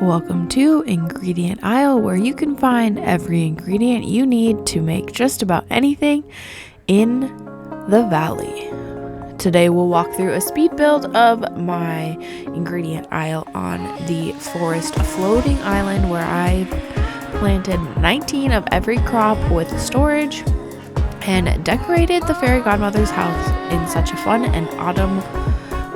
Welcome to Ingredient Aisle, where you can find every ingredient you need to make just about anything in the valley. Today we'll walk through a speed build of my ingredient aisle on the forest floating island, where I've planted 19 of every crop with storage and decorated the fairy godmother's house in such a fun and autumn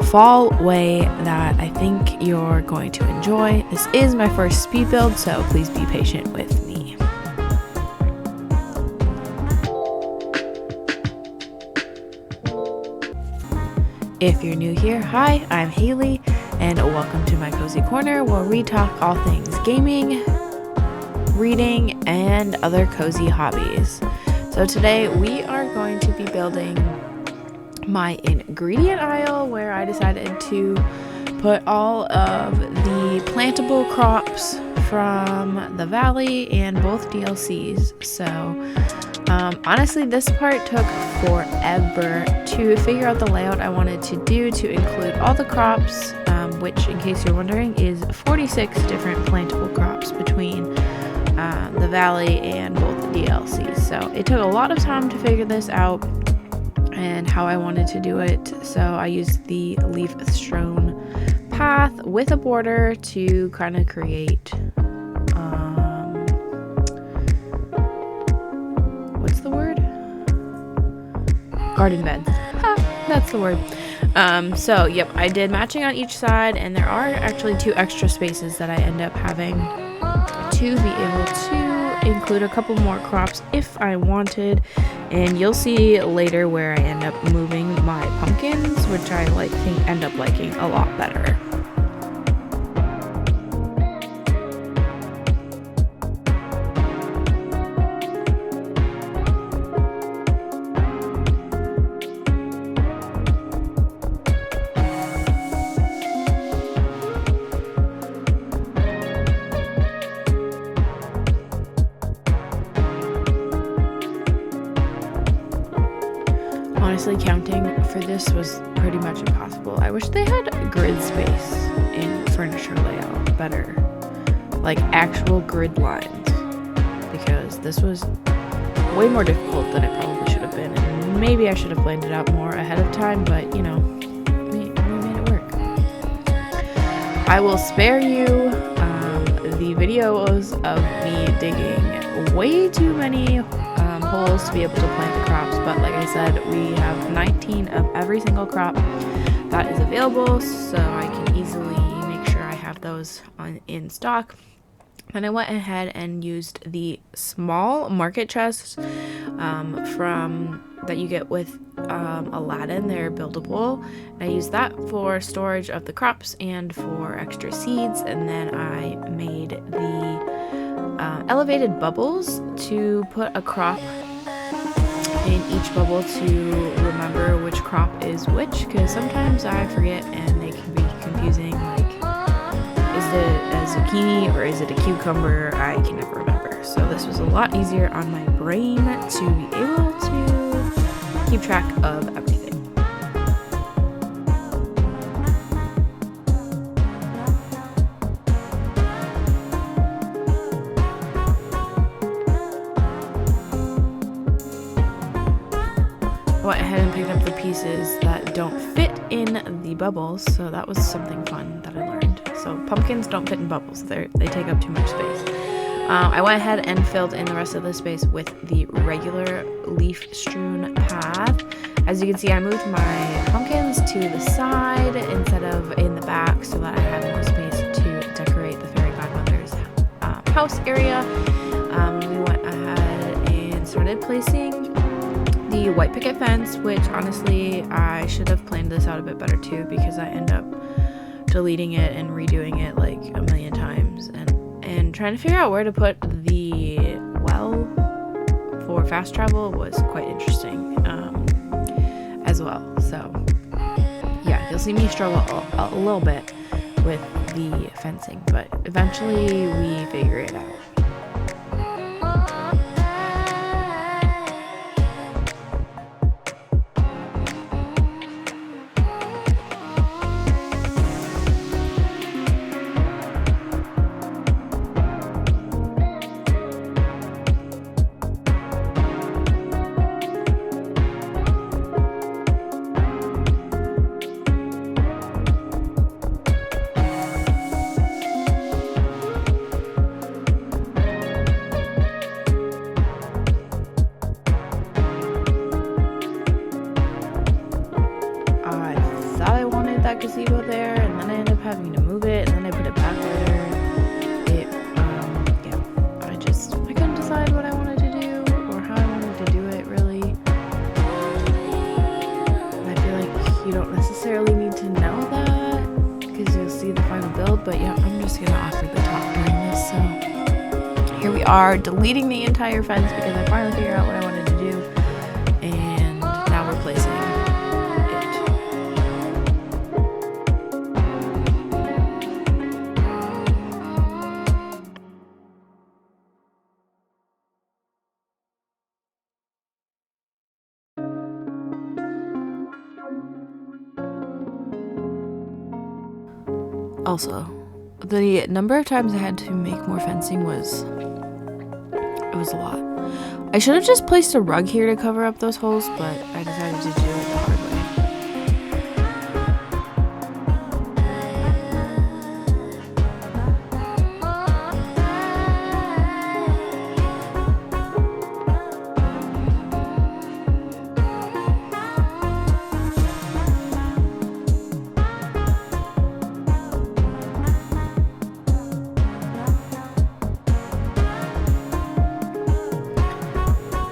fall way that I think you're going to enjoy. This is my first speed build, so please be patient with me. If you're new here, hi, I'm Haley, and welcome to my cozy corner where we talk all things gaming, reading, and other cozy hobbies. So today we are going to be building my ingredient aisle, where I decided to put all of the plantable crops from the valley and both DLCs. So honestly, this part took forever to figure out the layout I wanted to do to include all the crops, which, in case you're wondering, is 46 different plantable crops between the valley and both the DLCs. So it took a lot of time to figure this out and how I wanted to do it. So I used the leaf strewn path with a border to kind of create what's the word? Garden beds. That's the word. So yep, I did matching on each side, and there are actually 2 extra spaces that I end up having to be able to include a couple more crops if I wanted. And you'll see later where I end up moving my pumpkins, which I end up liking a lot better. Honestly, counting for this was pretty much impossible. I wish they had grid space in furniture layout better, like actual grid lines, because this was way more difficult than it probably should have been, and maybe I should have planned it out more ahead of time, but you know, we made it work. I will spare you the videos of me digging way too many holes to be able to plant the crops, but like I said, we have 19 of every single crop that is available, so I can easily make sure I have those in stock. Then I went ahead and used the small market chests from that you get with Aladdin. They're buildable, and I used that for storage of the crops and for extra seeds. And then I made the elevated bubbles to put a crop in each bubble to remember which crop is which, because sometimes I forget and they can be confusing, like is it a zucchini or is it a cucumber? I can never remember. So this was a lot easier on my brain to be able to keep track of everything. Went ahead and picked up the pieces that don't fit in the bubbles, so that was something fun that I learned. So pumpkins don't fit in bubbles, they take up too much space. I went ahead and filled in the rest of the space with the regular leaf strewn path. As you can see, I moved my pumpkins to the side instead of in the back so that I had more space to decorate the fairy godmother's house area. We went ahead and started placing the white picket fence, which honestly I should have planned this out a bit better too, because I end up deleting it and redoing it like a million times, and trying to figure out where to put the well for fast travel was quite interesting as well. So yeah, you'll see me struggle a little bit with the fencing, but eventually we figure it out. I'm just gonna awkwardly talk during this. So here we are, deleting the entire fence because I finally figured out what I wanted to do, and now replacing it. Also, the number of times I had to make more fencing was a lot. I should have just placed a rug here to cover up those holes, but I decided to do it the hard way.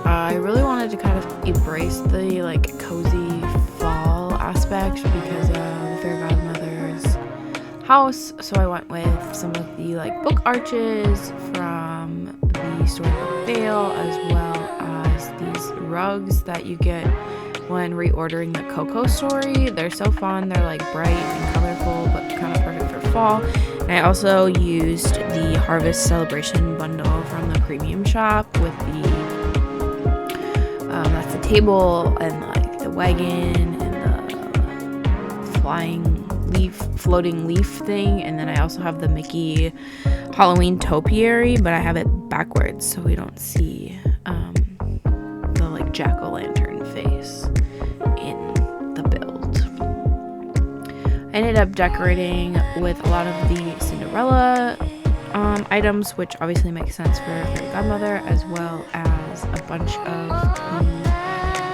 I really wanted to kind of embrace the like cozy fall aspect because of the fairy godmother's house, so I went with some of the like book arches from the Storybook Veil, as well as these rugs that you get when reordering the Coco story. They're so fun. They're like bright and colorful, but kind of perfect for fall. And I also used the Harvest Celebration bundle from the premium shop with the that's the table and like the wagon and the floating leaf thing, and then I also have the Mickey Halloween topiary, but I have it backwards so we don't see the like jack-o'-lantern face in the build. I ended up decorating with a lot of the Cinderella items, which obviously makes sense for Fairy Godmother, as well as a bunch of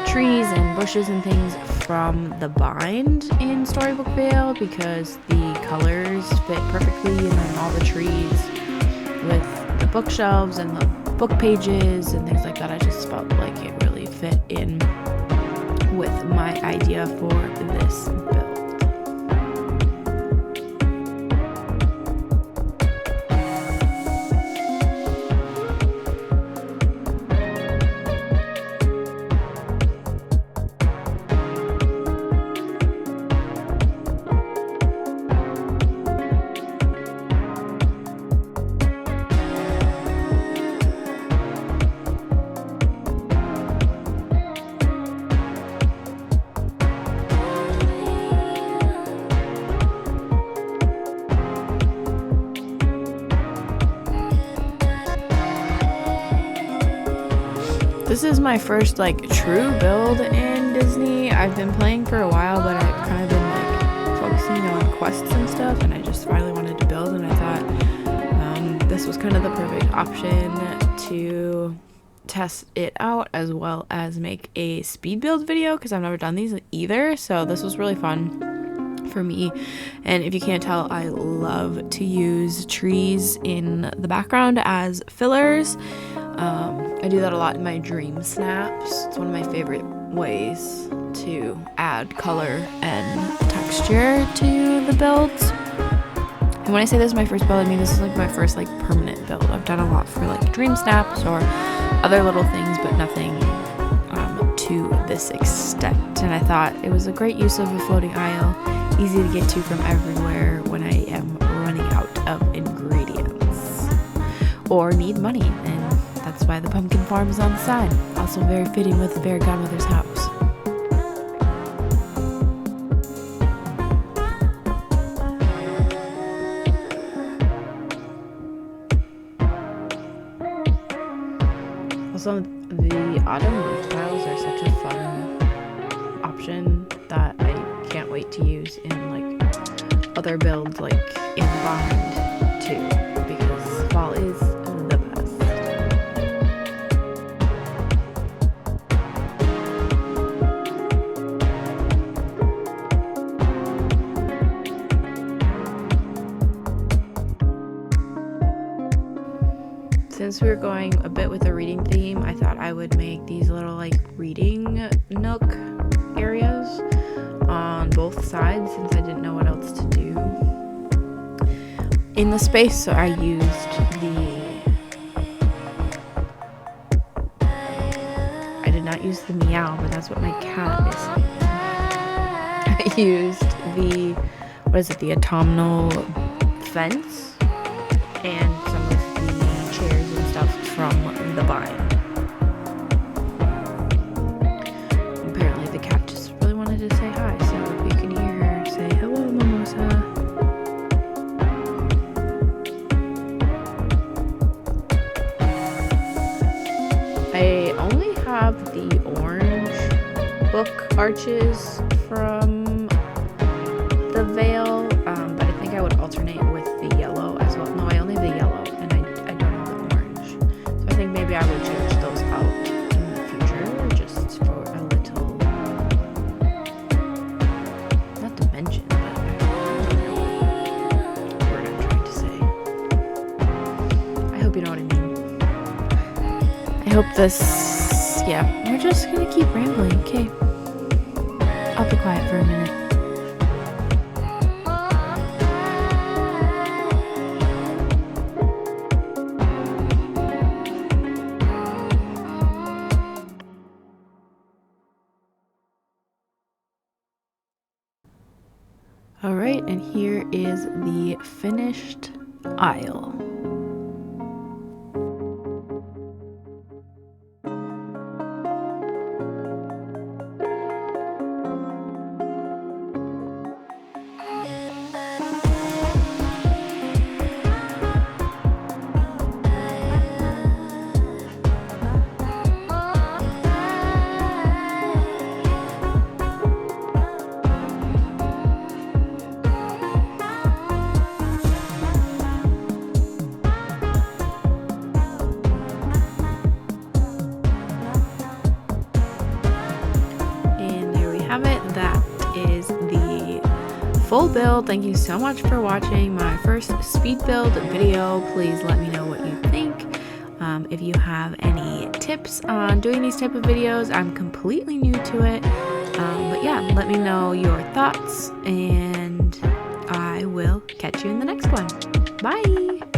trees and bushes and things from the bind in Storybook Veil, because the colors fit perfectly, and then all the trees with the bookshelves and the book pages and things like that, I just felt like it really fit in with my idea for this build. This is my first like true build in Disney. I've been playing for a while, but I've kind of been like focusing on quests and stuff, and I just finally wanted to build, and I thought this was kind of the perfect option to test it out, as well as make a speed build video, because I've never done these either, so this was really fun for me. And if you can't tell, I love to use trees in the background as fillers. I do that a lot in my dream snaps. It's one of my favorite ways to add color and texture to the builds. And when I say this is my first build, I mean this is like my first like permanent build. I've done a lot for like dream snaps or other little things, but nothing to this extent. And I thought it was a great use of a floating aisle, easy to get to from everywhere when I am running out of ingredients or need money. And that's why the pumpkin farm is on the side. Also very fitting with the Fairy Godmother's house. Also, the autumn leaf tiles are such a fun option that I can't wait to use in like other builds, like in Bind too, because fall is the best. Since we were going a bit with a reading theme, I thought I would make these little like reading nook areas on both sides, since I didn't know what else to do. in the space, so I used I did not use the meow, but that's what my cat is saying. I used the, what is it, the autumnal fence and some of the chairs and stuff from the vine. Apparently the cat just really wanted to say hi, so if you can hear her say hello, Mimosa. I only have the orange book arches from the veil, but I think I would alternate with the yellow as well. No, I only have the yellow, and I don't have the orange. So I think maybe I would change those out in the future, just for a little, not dimension, but I don't know what word I'm trying to say. I hope you know what I mean. I hope this, yeah, we're just gonna keep rambling, okay? I'll be quiet for a minute. All right, and here is the finished aisle. That is the full build. Thank you so much for watching my first speed build video. Please let me know what you think. If you have any tips on doing these type of videos, I'm completely new to it. But yeah, let me know your thoughts, and I will catch you in the next one. Bye!